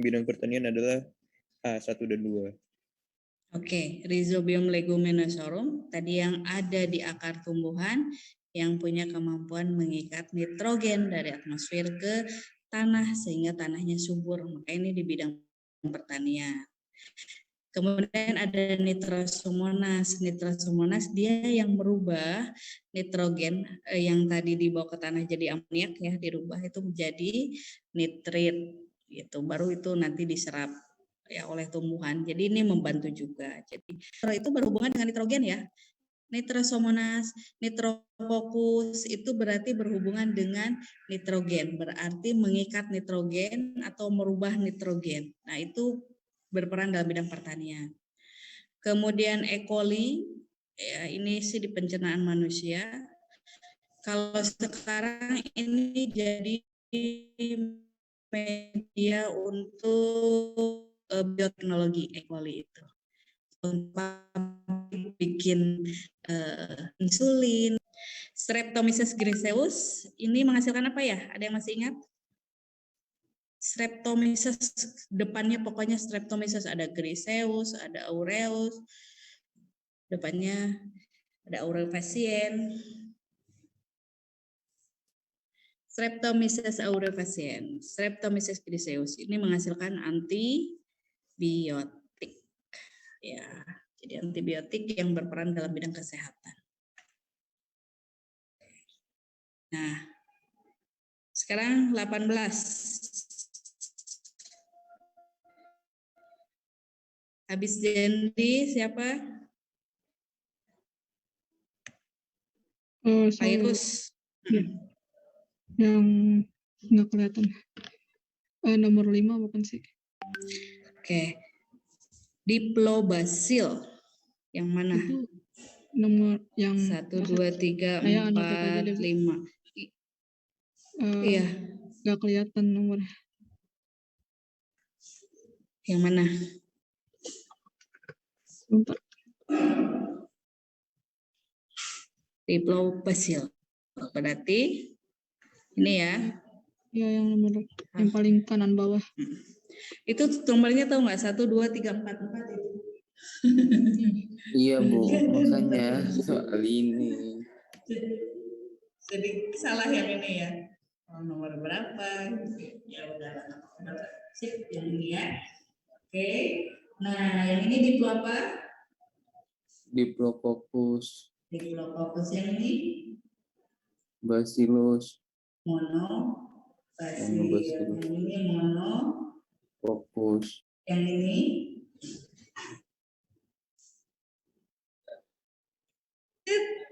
bidang pertanian adalah A, 1 dan 2. Oke, Rhizobium leguminosarum tadi yang ada di akar tumbuhan yang punya kemampuan mengikat nitrogen dari atmosfer ke tanah sehingga tanahnya subur. Maka ini di bidang pertanian. Kemudian ada Nitrosomonas. Nitrosomonas dia yang merubah nitrogen yang tadi dibawa ke tanah jadi amoniak ya, dirubah itu menjadi nitrit gitu. Baru itu nanti diserap ya oleh tumbuhan. Jadi ini membantu juga. Jadi itu berhubungan dengan nitrogen ya. Nitrosomonas, nitrofokus itu berarti berhubungan dengan nitrogen, berarti mengikat nitrogen atau merubah nitrogen. Nah, itu berperan dalam bidang pertanian. Kemudian E. coli, ya ini sih di pencernaan manusia. Kalau sekarang ini jadi media untuk bioteknologi E. coli itu. Untuk bikin insulin. Streptomyces griseus ini menghasilkan apa ya? Ada yang masih ingat? Streptomyces depannya pokoknya Streptomyces, ada griseus, ada aureus, depannya ada aurifacien. Streptomyces aurifacien, Streptomyces griseus ini menghasilkan antibiotik. Ya, jadi antibiotik yang berperan dalam bidang kesehatan. Nah, sekarang 18. Habis Jendi siapa? Virus. Ya. Yang nggak kelihatan. Nomor 5 bukan sih? Oke. Diplobacil. Yang mana? Itu nomor yang 1, 2, 3, 4, 5. Iya. Nggak kelihatan nomornya. Yang mana? Bentar. Diplobacil. Berarti ini ya. Ya, yang nomor yang paling kanan bawah. Itu nomornya tahu nggak? 1, 2, 3, 4, 4 itu. Iya Bu, makanya soal ini. Jadi salah yang ini ya. Nomor berapa? Ya udah. Sip, yang ini ya. Oke. Nah, yang ini diplo apa? Diplococcus. Diplococcus yang ini? Bacillus. Mono. Bacillus. Yang ini mono. Coccus. Yang ini?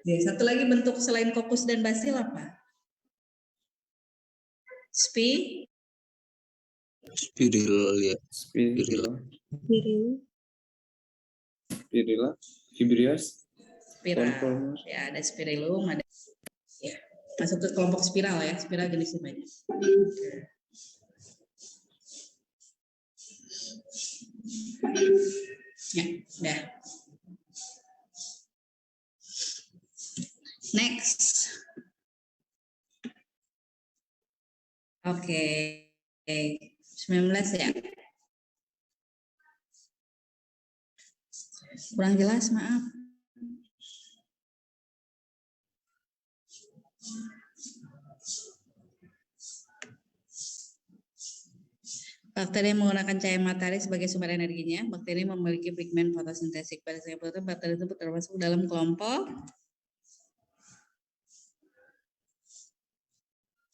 Ya, satu lagi bentuk selain kokus dan basil apa? Spirilla. Fibrias. Spiral. Ya, ada spirillum, ada ya. Masuk ke kelompok spiral ya, spiral jenisnya banyak. Ya, udah. Next. Oke. 19 ya. Kurang jelas, maaf. Bakteri yang menggunakan cahaya matahari sebagai sumber energinya. Bakteri memiliki pigmen fotosintetik. Pada saat itu, bakteri itu termasuk dalam kelompok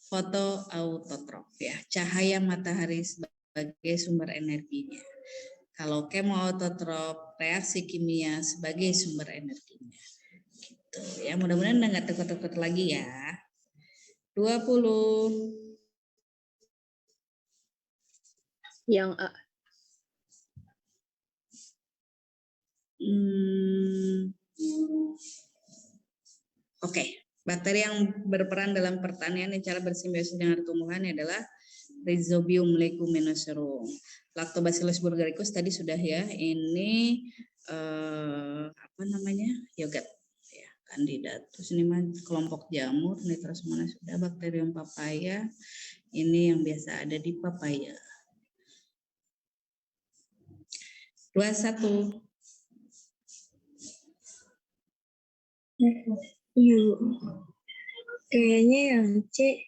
fotoautotrof ya. Cahaya matahari sebagai sumber energinya. Kalau kemoautotrof, reaksi kimia sebagai sumber energinya. Gitu ya. Mudah-mudahan udah nggak takut-takut lagi ya. 20. Yang A. Oke. Bakteri yang berperan dalam pertanian dan cara bersimbiosis dengan tumbuhan adalah Rhizobium leguminosarum. Lactobacillus bulgaricus tadi sudah ya. Ini apa namanya? Yogurt ya, Candidatus. Ini mah kelompok jamur. Nitrosomonas sudah. Bakterium papaya. Ini yang biasa ada di papaya. 21. Iya, Bu. Kayaknya yang C.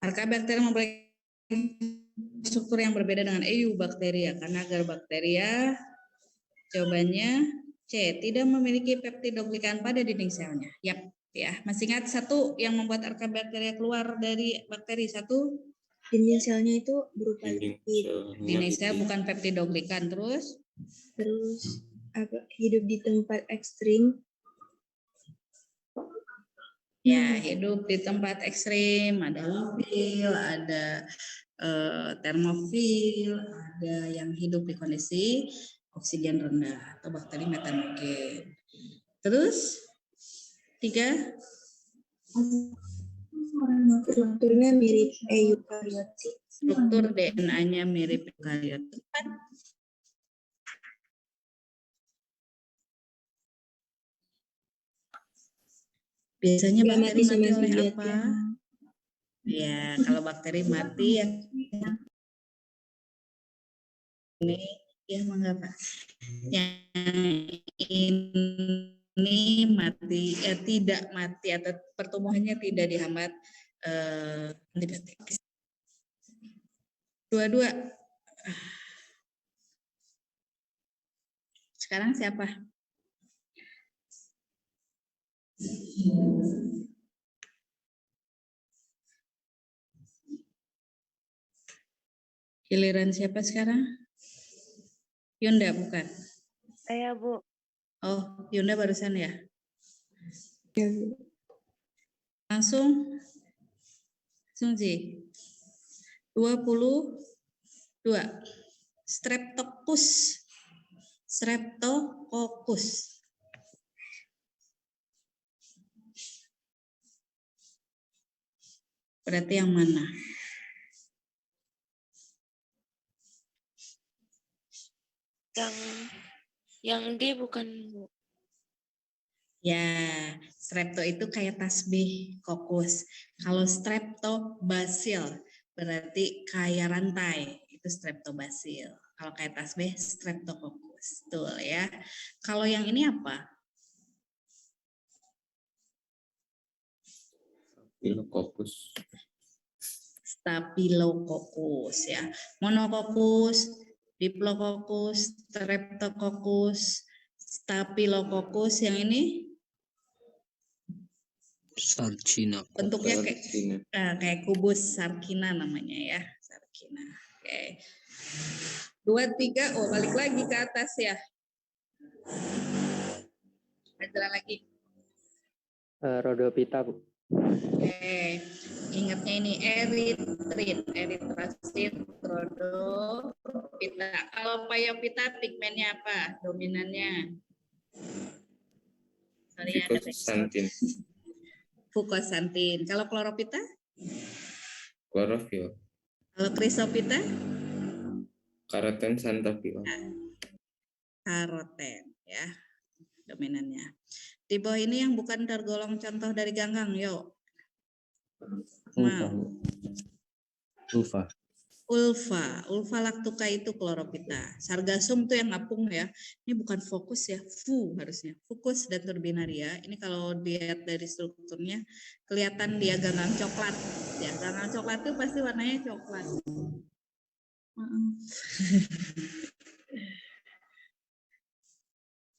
Archaebacteria memiliki struktur yang berbeda dengan Eubacteria karena Agarabacteria jawabannya C, tidak memiliki peptidoglikan pada dinding selnya. Yap, ya. Masih ingat satu yang membuat Archaebacteria keluar dari bakteri? Satu, Dinding selnya itu berupa Dinding lipid. selnya dinding sel lipid. bukan peptidoglikan. Terus Terus hidup di tempat ekstrim. ya, hidup di tempat ekstrim, ada lipil, ada termofil, ada yang hidup di kondisi oksigen rendah atau bakteri metanogen. Terus 3, Strukturnya mirip eukariotik. struktur DNA-nya mirip eukariot. 4, biasanya Nggak bakteri mati sama mati oleh zodiak apa? ya. Ya, kalau bakteri mati ya ini ya mengapa? Yang ini mati tidak mati atau pertumbuhannya tidak dihambat antibiotik. 22. Sekarang siapa? Giliran siapa sekarang? Yunda bukan? Saya, Bu. Oh, Yunda barusan ya? Ya, Bu. Langsung Ji. 22. Streptococcus. Streptococcus. Berarti yang mana? Yang D bukan, Bu. Ya, strepto itu kayak tasbih kokus. Kalau streptobacil berarti kayak rantai, itu streptobacil. Kalau kayak tasbih streptococcus. Betul ya. Kalau yang ini apa? Staphylococcus. Staphylococcus ya. Monococcus, Diplococcus, Streptococcus, Staphylococcus. Yang ini Sarcina. bentuknya kayak kubus sarkina namanya ya, sarkina. Oke. 23. Oh, balik lagi ke atas ya. Ada lagi. Rhodophyta, Bu. Oke. Ingatnya ini eritrasit, rhodophyta. Kalau Phaeophyta pigmennya apa? Dominannya? Fucosantin. Fucosantin. Kalau Chlorophyta? Klorofil. Kalau Chrysophyta? Karoten xanthophyll. Karoten ya dominannya. Di bawah ini yang bukan tergolong contoh dari ganggang, yuk. Mau. Ulva lactuca itu Chlorophyta. Sargassum tuh yang ngapung ya. Ini bukan fokus ya, harusnya. Fucus dan turbinaria. Ini kalau dilihat dari strukturnya kelihatan dia ganggang coklat. Ya, ganggang coklat tuh pasti warnanya coklat.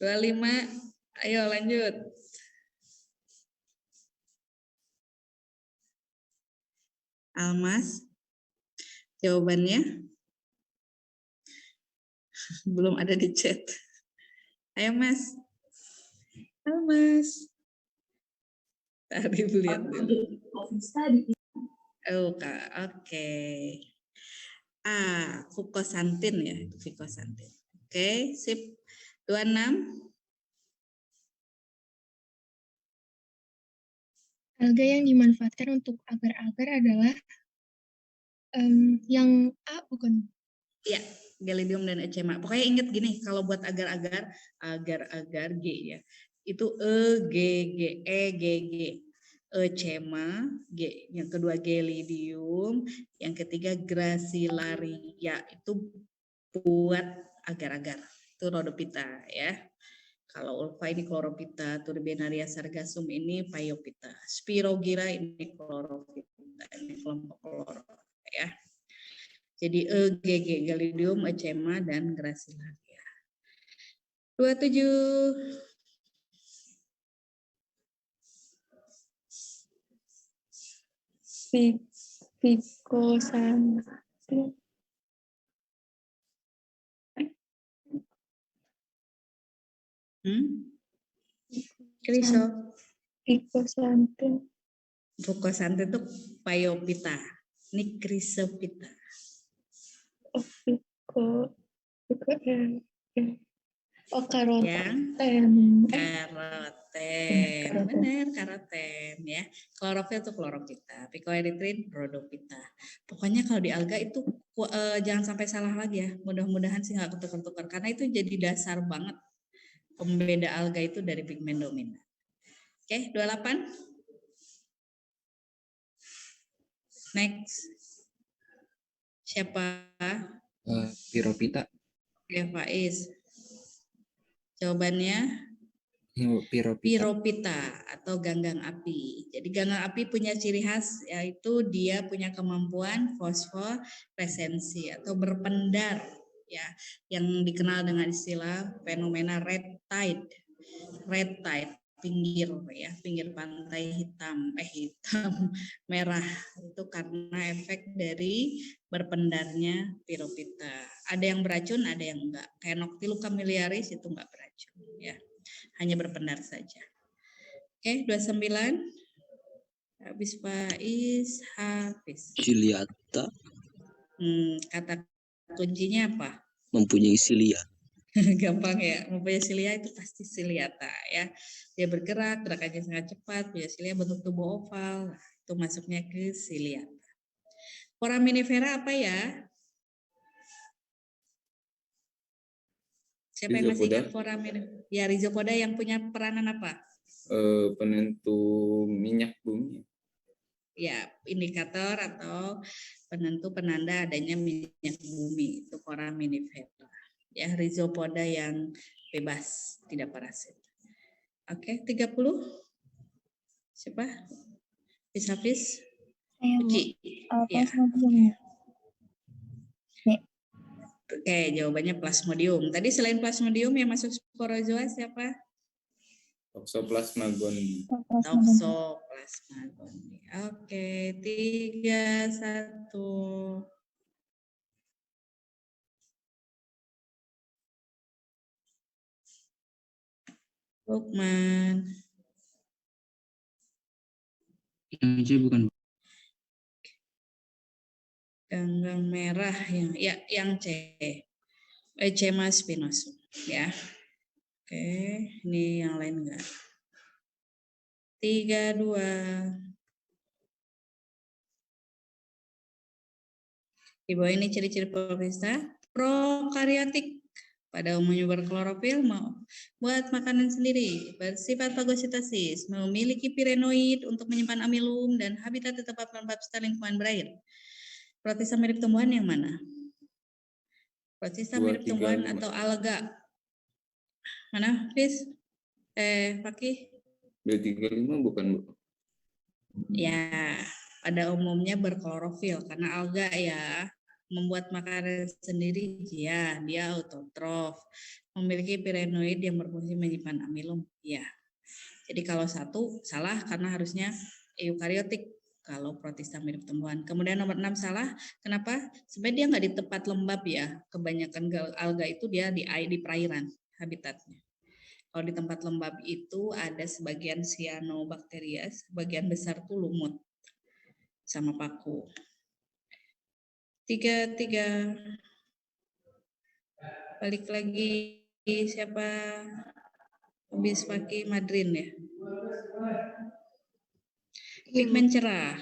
25. Ayo lanjut. Almas. Jawabannya belum ada di chat. Ayo Mas. Almas. Tadi lihat dulu. Oh, oke. Fucosantin ya, fucosantin. Oke, sip. 26. Alga yang dimanfaatkan untuk agar-agar adalah yang A bukan? Ya, Gelidium dan Echema. Pokoknya ingat gini, kalau buat agar-agar G ya. Itu G, G. Echema, G. Yang kedua Gelidium, yang ketiga Gracilaria. Itu buat agar-agar. Itu rhodophyta ya. Kalau ulva ini chlorophyta, Turbinaria sargassum ini phaeophyta, Spirogyra ini chlorophyta, ini kelompok chloro ya. Jadi EGG, Galidium, Echema, dan Gracilaria. 27. Pikosantin. Kriso. Pikosantin. Fucosantin itu phaeophyta, ini Chrysophyta. Oh, karoten. Yang karoten, benar karoten ya. Klorofil itu chlorophyta, picoerythrin rhodophyta. Pokoknya kalau di alga itu jangan sampai salah lagi ya. Mudah-mudahan sih nggak ketukar-tukar karena itu jadi dasar banget pembeda alga itu dari pigmen dominan. Oke, 28. Next. Siapa? Piropita. Oke, Faiz. Jawabannya Piropita. Piropita atau ganggang api. Jadi ganggang api punya ciri khas yaitu dia punya kemampuan fosforesensi atau berpendar ya, yang dikenal dengan istilah fenomena red tide. Red tide, pinggir ya, pinggir pantai hitam merah itu karena efek dari berpendarnya piropita. Ada yang beracun, ada yang enggak. Kayak Noctiluca miliaris itu enggak beracun ya. Hanya berpendar saja. Oke, 29. Habis Faiz, habis. Ciliata. Kata kuncinya apa? Mempunyai silia. Gampang ya, mempunyai silia itu pasti ciliata ya. Dia bergerak, gerakannya sangat cepat, punya silia bentuk tubuh oval, itu masuknya ke ciliata. Foraminifera apa ya? Siapa yang masih ingat foraminifera? Ya, Rhizopoda yang punya peranan apa? Penentu minyak bumi. Ya, indikator atau penentu penanda adanya minyak bumi, itu foraminifera. Ya, Rhizopoda yang bebas, tidak parasit. Oke, 30. Siapa? Hafiz? Uci. Ya. Oke, jawabannya plasmodium. Tadi selain plasmodium yang masuk sporozoa siapa? Toxoplasma gondii. Toxoplasma gondii. Oke, 31. Lukman. Yang C bukan. Ganggang merah yang C. Echema spinosum ya. Oke, ini yang lain enggak? 32. Di bawah ini ciri-ciri protista prokariotik. Pada umumnya berklorofil, mau buat makanan sendiri, bersifat fagositosis, memiliki pirenoid untuk menyimpan amilum dan habitat di tempat lembab serta lingkungan berair. Protista mirip tumbuhan yang mana? Protista mirip tumbuhan atau alga? Mana, Fis? Fakih? 235 bukan, Bu? Ya, pada umumnya berklorofil karena alga ya. Membuat makanan sendiri dia autotrof, memiliki pirenoid yang berfungsi menyimpan amilum ya. Jadi kalau satu salah karena harusnya eukariotik kalau protista mirip tumbuhan. Kemudian nomor 6 salah, kenapa? Sebenarnya dia nggak di tempat lembab ya. Kebanyakan alga itu dia di perairan habitatnya. Kalau di tempat lembab itu ada sebagian cyanobacteria, sebagian besar tuh lumut sama paku. 33. Balik lagi siapa? Habis pakai Madrin ya. Pigmen cerah.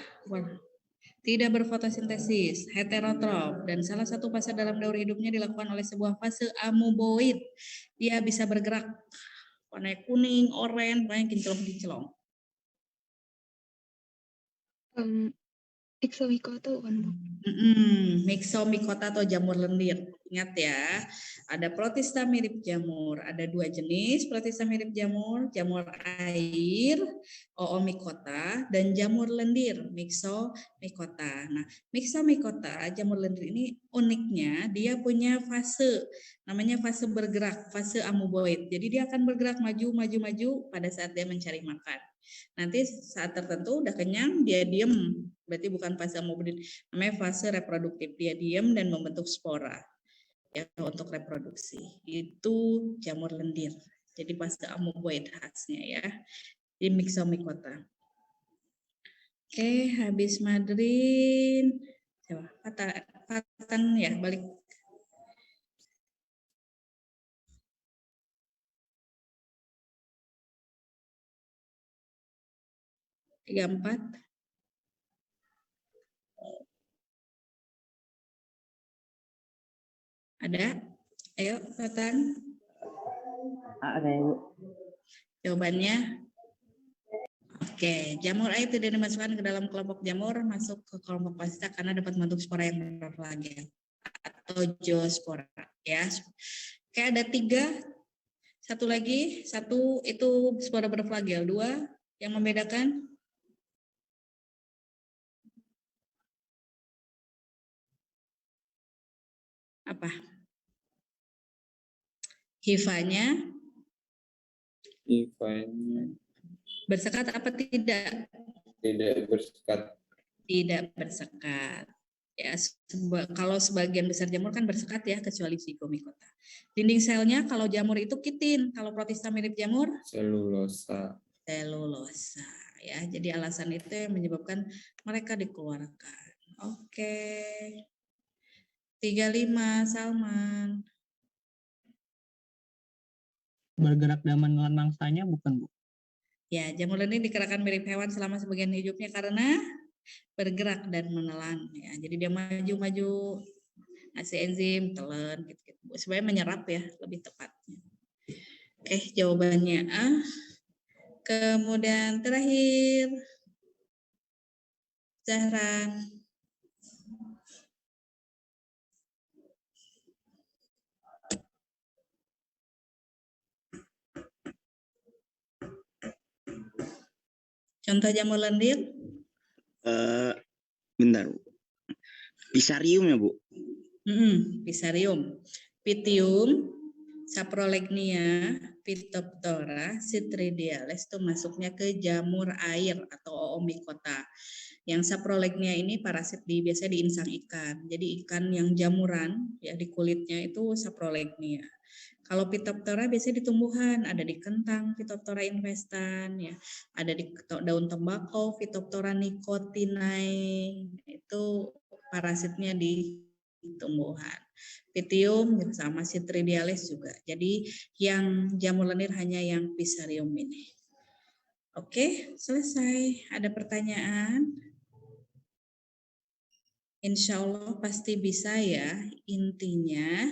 Tidak berfotosintesis, heterotrof, dan salah satu fase dalam daur hidupnya dilakukan oleh sebuah fase amoeboid. Dia bisa bergerak warna kuning, oranye, banyak kinclong-kinclong. Myxomicota bukan, Bu? Myxomicota atau jamur lendir. Ingat ya, ada protista mirip jamur. Ada dua jenis protista mirip jamur, jamur air, Oomycota, dan jamur lendir, Myxomicota. Nah, Myxomicota, jamur lendir ini uniknya dia punya fase, namanya fase bergerak, fase amoeboid. Jadi dia akan bergerak maju pada saat dia mencari makan. Nanti saat tertentu udah kenyang, dia diem. Berarti bukan fase amoeboid, namanya fase reproduktif. Dia diem dan membentuk spora ya untuk reproduksi. Itu jamur lendir. Jadi fase amoeboid khasnya ya. Di Myxomicota. Oke, habis Madrin. Coba Fatan ya, balik. Tiga empat. Ada? Ayo, Fatan. Ada Bu. Jawabannya? Oke, jamur air tidak dimasukkan ke dalam kelompok jamur, masuk ke kelompok pasita karena dapat membentuk spora yang berflagel atau zoospora ya. Oke, ada 3. Satu lagi, satu itu spora berflagel, 2 yang membedakan. Apa? Hifanya bersekat apa tidak? Tidak bersekat. Tidak bersekat. Ya, kalau sebagian besar jamur kan bersekat ya, kecuali Zygomicota. Dinding selnya kalau jamur itu kitin, kalau protista mirip jamur Selulosa. Selulosa ya. Jadi alasan itu yang menyebabkan mereka dikeluarkan. Oke. 35 Salman. Bergerak dan menelan mangsanya bukan, Bu? Ya, jamur lendir digerakkan mirip hewan selama sebagian hidupnya karena bergerak dan menelan ya. Jadi dia maju-maju, ngasih enzim, telan gitu-gitu. Supaya menyerap ya, lebih tepatnya. Oke, jawabannya A. Kemudian terakhir Zahra. Contoh jamur lendir? Bentar, Bu. Pisarium ya, Bu? Pisarium. Pythium, Saprolegnia, Phytophthora, Citridiales itu masuknya ke jamur air atau Oomycota. Yang Saprolegnia ini parasit biasanya di insang ikan. Jadi ikan yang jamuran ya di kulitnya itu Saprolegnia. Kalau Phytophthora biasanya di tumbuhan, ada di kentang Phytophthora investan ya, ada di daun tembakau Phytophthora nicotinae. Itu parasitnya di tumbuhan. Pythium sama Citridiales juga. Jadi yang jamur lendir hanya yang Pisarium ini. Oke, selesai. Ada pertanyaan? Insya Allah pasti bisa ya. Intinya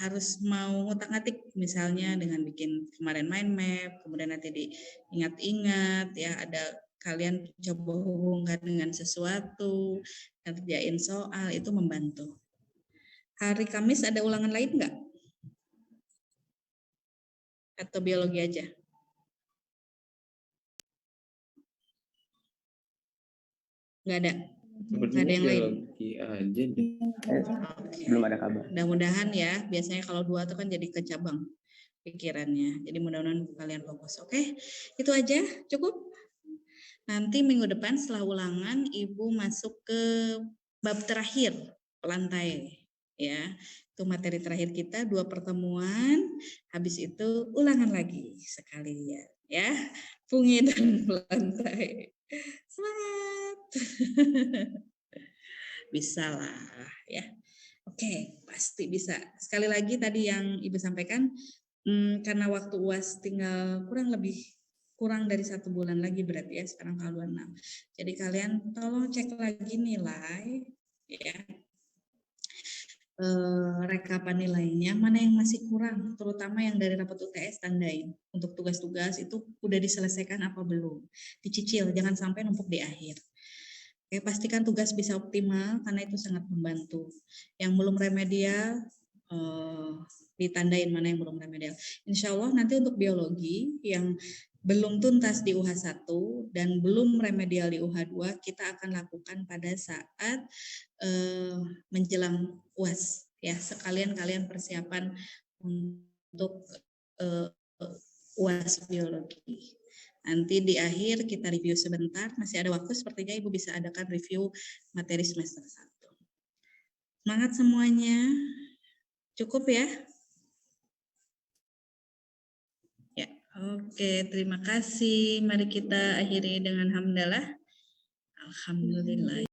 harus mau ngutak-ngatik, misalnya dengan bikin kemarin mind map, kemudian nanti diingat-ingat ya, ada kalian coba hubungkan dengan sesuatu, kerjain soal, itu membantu. Hari Kamis ada ulangan lain nggak? Atau biologi aja? Nggak ada? Sepertinya ada yang lain? biologi aja deh. Belum ada kabar. Mudah-mudahan ya, biasanya kalau 2 itu kan jadi kecabang pikirannya. Jadi mudah-mudahan kalian fokus. Oke, itu aja cukup. Nanti minggu depan setelah ulangan Ibu masuk ke bab terakhir, pelantai. Ya, itu materi terakhir kita, 2 pertemuan. Habis itu ulangan lagi sekalian. Ya, fungi dan pelantai. Semangat. Bisa lah ya. Oke, pasti bisa. Sekali lagi tadi yang Ibu sampaikan, karena waktu UAS tinggal kurang dari 1 bulan lagi berarti ya, sekarang tanggal 26. Jadi kalian tolong cek lagi nilai ya. Rekapan nilainya mana yang masih kurang, terutama yang dari rapat UTS tandain. Untuk tugas-tugas itu udah diselesaikan apa belum. Dicicil, jangan sampai numpuk di akhir. Oke, pastikan tugas bisa optimal karena itu sangat membantu. Yang belum remedial, ditandain mana yang belum remedial. Insya Allah nanti untuk biologi yang belum tuntas di UH1 dan belum remedial di UH2, kita akan lakukan pada saat menjelang UAS. Ya, sekalian kalian persiapan untuk UAS biologi. Nanti di akhir kita review sebentar, masih ada waktu sepertinya Ibu bisa adakan review materi semester 1. Semangat semuanya. Cukup ya? Ya, oke, terima kasih. Mari kita akhiri dengan hamdalah. Alhamdulillah.